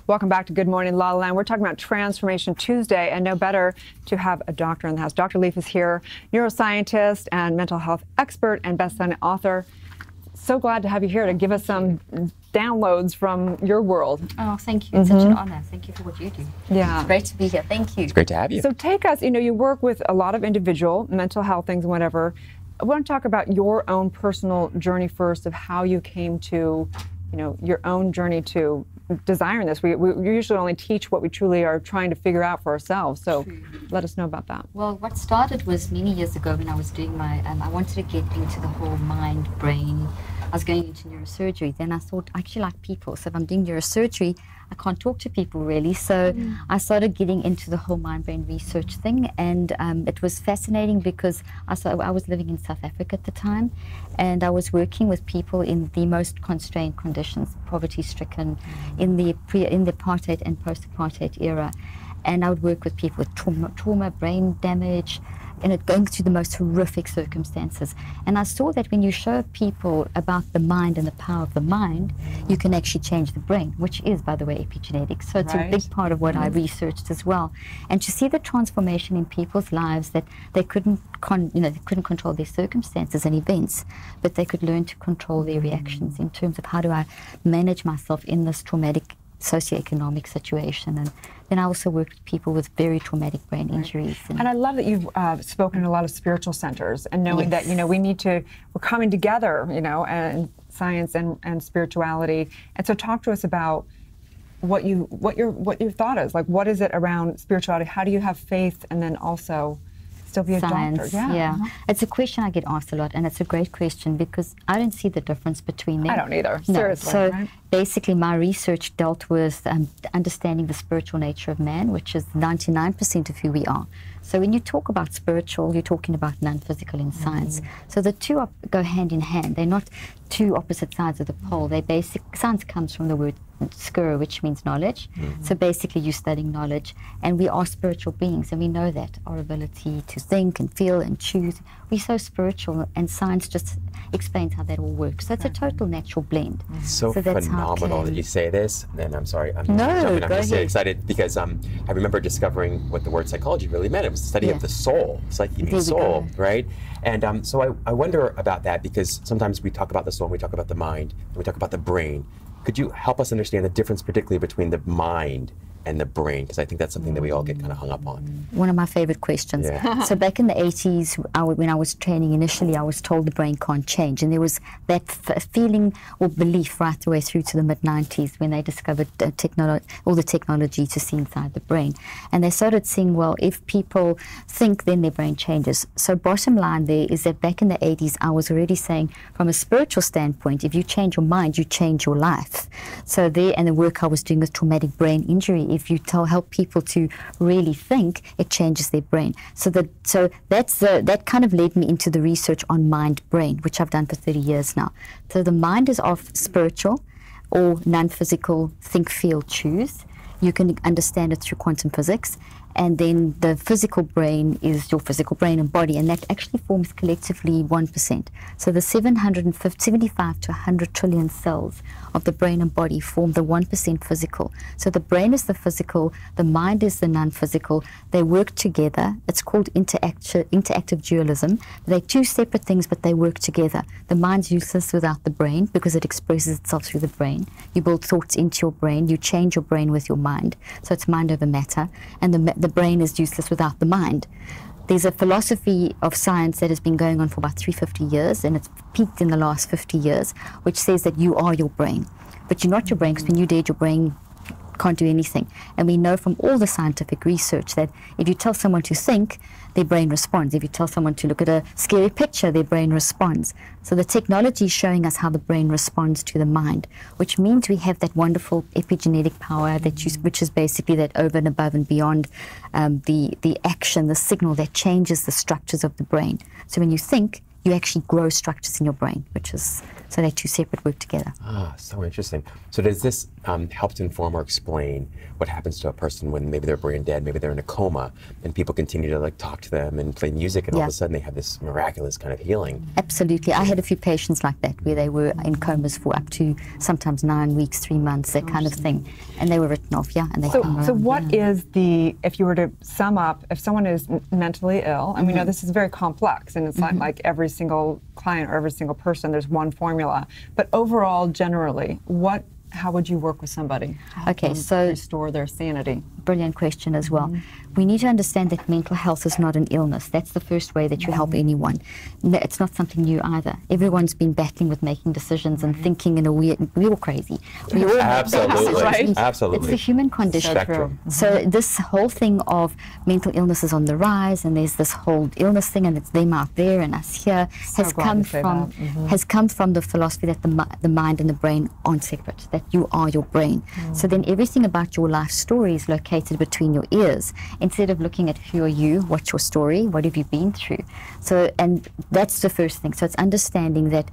Welcome back to Good Morning LaLa Land. We're talking about Transformation Tuesday, and no better to have a doctor in the house. Dr. Leaf is here, neuroscientist and mental health expert and best-selling author. So glad to have you here to give us some downloads from your world. Oh, thank you. It's such an honor. Thank you for what you do. Yeah. It's great to be here. Thank you. It's great to have you. So take us, you work with a lot of individual mental health things and whatever. I want to talk about your own personal journey first of how you came to, your own journey to desiring this. We usually only teach what we truly are trying to figure out for ourselves. So let us know about that. Well, what started was many years ago when I was doing my, I wanted to get into the whole mind, brain. I was going into neurosurgery. Then I thought, I actually like people. So if I'm doing neurosurgery, I can't talk to people really. So I started getting into the whole mind-brain research thing. And it was fascinating because I was living in South Africa at the time. And I was working with people in the most constrained conditions, poverty-stricken, in the apartheid and post-apartheid era. And I would work with people with trauma, brain damage, and going through the most horrific circumstances. And I saw that when you show people about the mind and the power of the mind, you can actually change the brain, which is, by the way, epigenetics. So it's a big part of what I researched as well. And to see the transformation in people's lives, that they couldn't control their circumstances and events, but they could learn to control their reactions in terms of how do I manage myself in this traumatic socioeconomic situation. And then I also worked with people with very traumatic brain injuries. And I love that you've spoken in a lot of spiritual centers and knowing that, we're coming together, and science and spirituality. And so talk to us about what your thought is. Like, what is it around spirituality? How do you have faith and then also still be a doctor? Yeah. It's a question I get asked a lot, and it's a great question because I don't see the difference between them. I don't either, no. Seriously. So basically my research dealt with understanding the spiritual nature of man, which is 99% of who we are. So when you talk about spiritual, you're talking about non-physical in science. So the two go hand in hand. They're not two opposite sides of the pole. Science comes from the word skir, which means knowledge. So basically you're studying knowledge, and we are spiritual beings, and we know that. Our ability to think and feel and choose, we're so spiritual, and science just explains how that all works. So it's a total natural blend. So phenomenal that you say this. And I'm sorry, I'm just excited because I remember discovering what the word psychology really meant. It was the study of the soul. Psyche means soul, right? And so I wonder about that because sometimes we talk about the soul, and we talk about the mind, and we talk about the brain. Could you help us understand the difference, particularly between the mind and the brain? Because I think that's something that we all get kind of hung up on. One of my favorite questions. Yeah. So back in the 80s, when I was training initially, I was told the brain can't change. And there was that feeling or belief right the way through to the mid-90s when they discovered all the technology to see inside the brain. And they started seeing, well, if people think, then their brain changes. So bottom line there is that back in the 80s, I was already saying, from a spiritual standpoint, if you change your mind, you change your life. So there, and the work I was doing with traumatic brain injury, if you help people to really think, it changes their brain. So that kind of led me into the research on mind-brain, which I've done for 30 years now. So the mind is of spiritual or non-physical think, feel, choose. You can understand it through quantum physics. And then the physical brain is your physical brain and body, and that actually forms collectively 1%. So the 75 to 100 trillion cells of the brain and body form the 1% physical. So the brain is the physical, the mind is the non-physical. They work together. It's called interactive dualism. They're two separate things, but they work together. The mind's useless without the brain because it expresses itself through the brain. You build thoughts into your brain. You change your brain with your mind. So it's mind over matter. And the brain is useless without the mind. There's a philosophy of science that has been going on for about 350 years, and it's peaked in the last 50 years, which says that you are your brain. But you're not your brain, because when you're dead, your brain can't do anything. And we know from all the scientific research that if you tell someone to think, their brain responds. If you tell someone to look at a scary picture, their brain responds. So the technology is showing us how the brain responds to the mind, which means we have that wonderful epigenetic power which is basically that over and above and beyond the action, the signal that changes the structures of the brain. So when you think, you actually grow structures in your brain, which is, so they two separate work together. Ah, so interesting. So does this help to inform or explain what happens to a person when maybe they're brain dead, maybe they're in a coma, and people continue to like talk to them and play music, and all of a sudden they have this miraculous kind of healing? Absolutely. I had a few patients like that where they were in comas for up to sometimes 9 weeks, 3 months, that kind of thing, and they were written off. And they so what is the, if you were to sum up, if someone is mentally ill, and we know this is very complex, and it's not like every single client or every single person, there's one formula, but overall, generally, how would you work with somebody? Okay, so restore their sanity. Brilliant question as well. We need to understand that mental health is not an illness. That's the first way that you help anyone. No, it's not something new either. Everyone's been battling with making decisions and thinking in a we're all crazy. We all absolutely, right? Absolutely. It's the human condition. So this whole thing of mental illness is on the rise, and there's this whole illness thing, and it's them out there and us here, has come from the philosophy that the mind and the brain aren't separate, that you are your brain. So then everything about your life story is located between your ears. Instead of looking at who are you, what's your story, what have you been through. So, and that's the first thing. So it's understanding that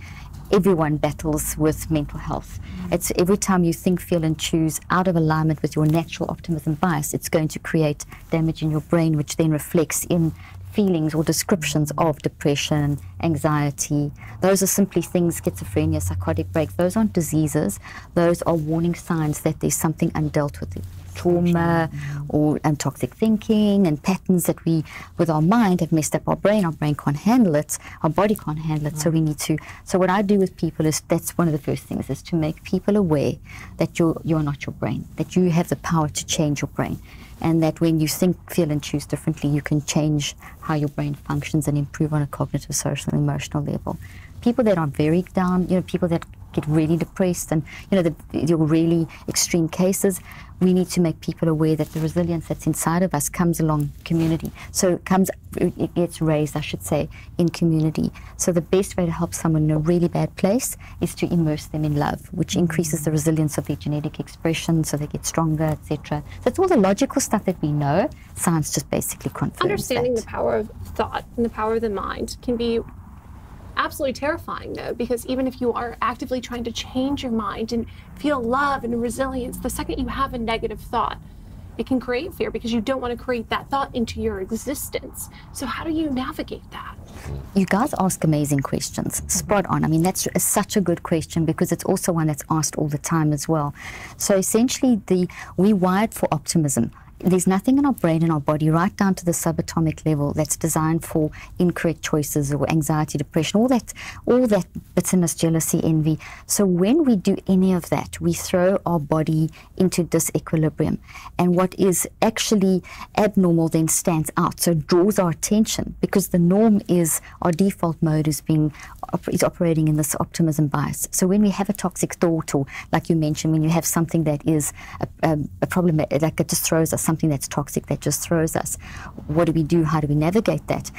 everyone battles with mental health. It's every time you think, feel, and choose out of alignment with your natural optimism bias, it's going to create damage in your brain, which then reflects in feelings or descriptions of depression, anxiety. Those are simply things, schizophrenia, psychotic breaks. Those aren't diseases. Those are warning signs that there's something undealt with. Trauma or toxic thinking and patterns that we, with our mind, have messed up our brain. Our brain can't handle it. Our body can't handle it. So we need to. So what I do with people is, that's one of the first things, is to make people aware that you're not your brain, that you have the power to change your brain, and that when you think, feel, and choose differently, you can change how your brain functions and improve on a cognitive, social, and emotional level. People that are very down, people that get really depressed, and the really extreme cases, we need to make people aware that the resilience that's inside of us comes along community. So it gets raised, I should say, in community. So the best way to help someone in a really bad place is to immerse them in love, which increases the resilience of their genetic expression, so they get stronger, etc. So it's all the logical stuff that we know. Science just basically confirms Understanding that. The power of thought and the power of the mind can be absolutely terrifying, though, because even if you are actively trying to change your mind and feel love and resilience, the second you have a negative thought, it can create fear, because you don't want to create that thought into your existence. So how do you navigate that? You guys ask amazing questions. Spot on. I mean, that's such a good question, because it's also one that's asked all the time as well. So essentially, we're wired for optimism. There's nothing in our brain and our body, right down to the subatomic level, that's designed for incorrect choices or anxiety, depression, all that bitterness, jealousy, envy. So when we do any of that, we throw our body into disequilibrium. And what is actually abnormal then stands out. So it draws our attention, because the norm is, our default mode is operating in this optimism bias. So when we have a toxic thought, or like you mentioned, when you have something that is a problem, like it just throws us, something that's toxic that just throws us, what do we do? How do we navigate that?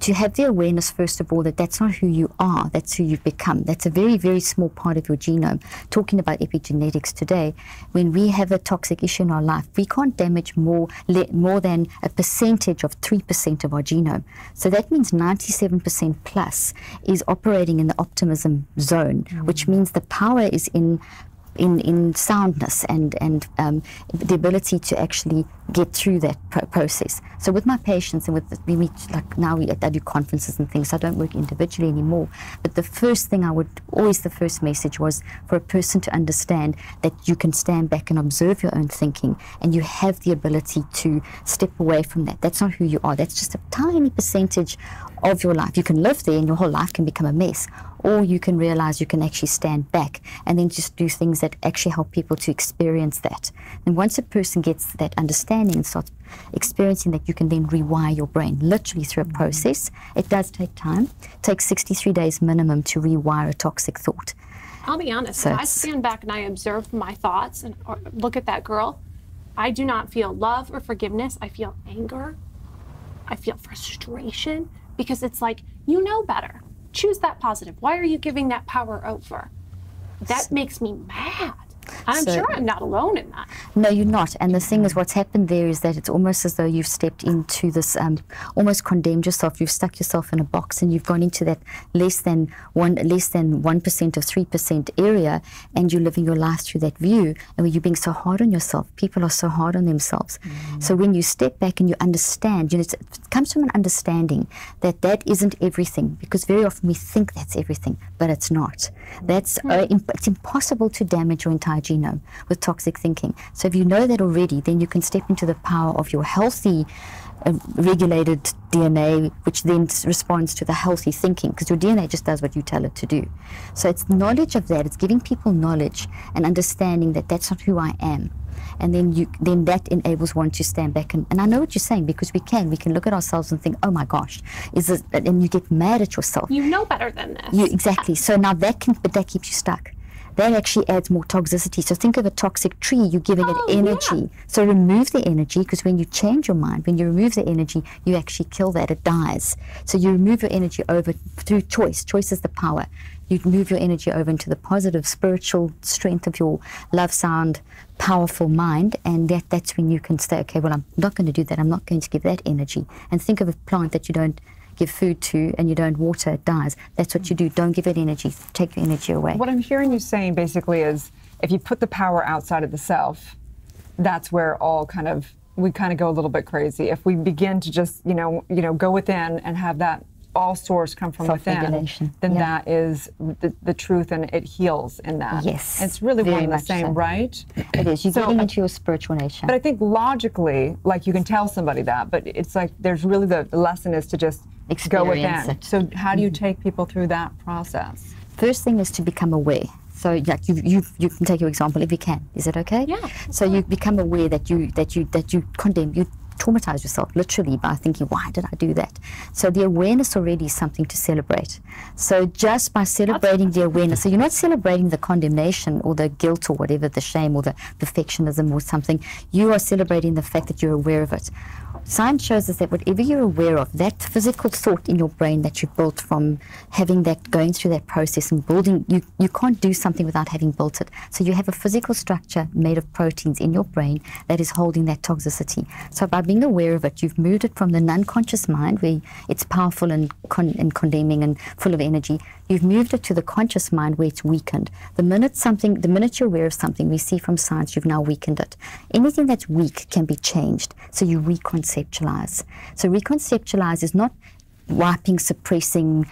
To have the awareness, first of all, that that's not who you are, that's who you've become. That's a very, very small part of your genome. Talking about epigenetics today, when we have a toxic issue in our life, we can't damage more than a percentage of 3% of our genome. So that means 97% plus is operating in the optimism zone, which means the power is in soundness and the ability to actually get through that process. So with my patients, and we meet, like now I do conferences and things, so I don't work individually anymore, but the first thing the first message was for a person to understand that you can stand back and observe your own thinking, and you have the ability to step away from that. That's not who you are. That's just a tiny percentage of your life. You can live there and your whole life can become a mess, or you can realize you can actually stand back and then just do things that actually help people to experience that. And once a person gets that understanding and starts experiencing that, you can then rewire your brain, literally through a process. It does take time. It takes 63 days minimum to rewire a toxic thought. I'll be honest, So if I stand back and I observe my thoughts and or look at that girl, I do not feel love or forgiveness. I feel anger. I feel frustration, because it's like, you know better. Choose that positive. Why are you giving that power over? That makes me mad. I'm sure I'm not alone in that. No, you're not. And the thing is, what's happened there is that it's almost as though you've stepped into this, almost condemned yourself. You've stuck yourself in a box, and you've gone into that less than 1% of 3% area, and you're living your life through that view. And when you're being so hard on yourself, people are so hard on themselves. So when you step back and you understand, it comes from an understanding that that isn't everything, because very often we think that's everything, but it's not. That's it's impossible to damage your entire genome with toxic thinking. So if you know that already, then you can step into the power of your healthy regulated DNA, which then responds to the healthy thinking, because your DNA just does what you tell it to do. So it's knowledge of that. It's giving people knowledge and understanding that that's not who I am. And then that enables one to stand back and I know what you're saying, because we can look at ourselves and think, oh my gosh, is this, and you get mad at yourself. You know better than this. Exactly. So now that keeps you stuck. That actually adds more toxicity. So think of a toxic tree, you're giving it energy. Yeah. So remove the energy, because when you change your mind, when you remove the energy, you actually kill that, it dies. So you remove your energy over through choice. Choice is the power. You move your energy over into the positive spiritual strength of your love, sound, powerful mind, and that's when you can say, okay, well, I'm not going to do that. I'm not going to give that energy. And think of a plant that you don't give food to and you don't water, it dies. That's what you do. Don't give it energy. Take your energy away. What I'm hearing you saying basically is, if you put the power outside of the self, that's where we kind of go a little bit crazy. If we begin to just, go within and have that all source come from within, then that is the truth, and it heals in that. Yes. And it's really one and the same, right? It is. You're getting into your spiritual nature. But I think logically, like, you can tell somebody that, but it's like there's really the lesson is to just go within. It. So how do you take people through that process? First thing is to become aware. So like you can take your example if you can. Is it okay? Yeah. So you become aware that you condemn, you traumatize yourself literally by thinking, why did I do that? So the awareness already is something to celebrate. So just by celebrating the awareness, so you're not celebrating the condemnation or the guilt or whatever, the shame or the perfectionism or something. You are celebrating the fact that you're aware of it. Science shows us that whatever you're aware of, that physical thought in your brain that you built from having that, going through that process and building, you can't do something without having built it. So you have a physical structure made of proteins in your brain that is holding that toxicity. So by being aware of it, you've moved it from the non-conscious mind, where it's powerful and condemning and full of energy. You've moved it to the conscious mind, where it's weakened. The minute you're aware of something, we see from science, you've now weakened it. Anything that's weak can be changed. So you reconceptualize. So reconceptualize is not wiping, suppressing,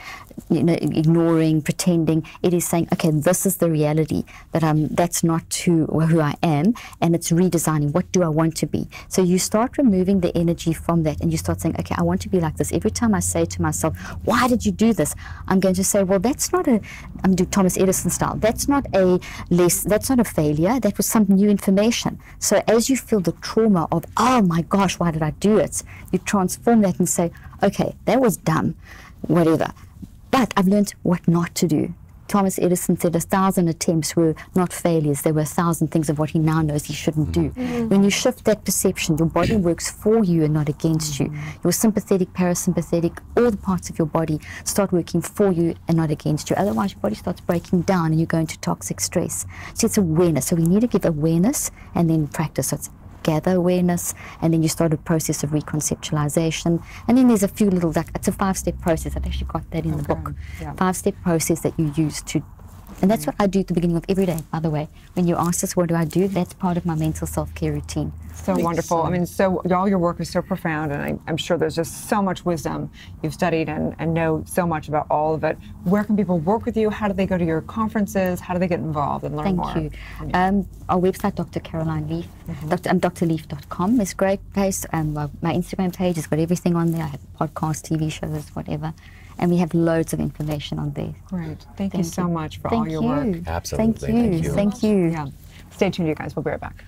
ignoring, pretending. It is saying, okay, this is the reality, that that's not who I am, and it's redesigning. What do I want to be? So you start removing the energy from that, and you start saying, okay, I want to be like this. Every time I say to myself, why did you do this? I'm going to say, well, that's not I'm doing Thomas Edison style. That's not a failure. That was some new information. So as you feel the trauma of, oh my gosh, why did I do it? You transform that and say, okay, that was dumb, whatever. But I've learned what not to do. Thomas Edison said 1,000 attempts were not failures. There were 1,000 things of what he now knows he shouldn't do. When you shift that perception, your body works for you and not against you. Your sympathetic, parasympathetic, all the parts of your body start working for you and not against you. Otherwise, your body starts breaking down and you go into toxic stress. So it's awareness. So we need to give awareness and then practice. So it's gather awareness, and then you start a process of reconceptualization, and then there's a few little, it's a 5-step process. I've actually got that in the book. 5-step process that you use to, and that's what I do at the beginning of every day, by the way. When you ask us what do I do, that's part of my mental self-care routine. So wonderful. I mean, all your work is so profound, and I'm sure there's just so much wisdom. You've studied and know so much about all of it. Where can people work with you? How do they go to your conferences? How do they get involved and learn more? Thank you. Our website, Dr. Caroline Leaf, drleaf.com is a great place. My Instagram page has got everything on there. I have podcasts, TV shows, whatever. And we have loads of information on there. Great. Thank you so much for all your work. Absolutely. Thank you. Yeah. Stay tuned, you guys. We'll be right back.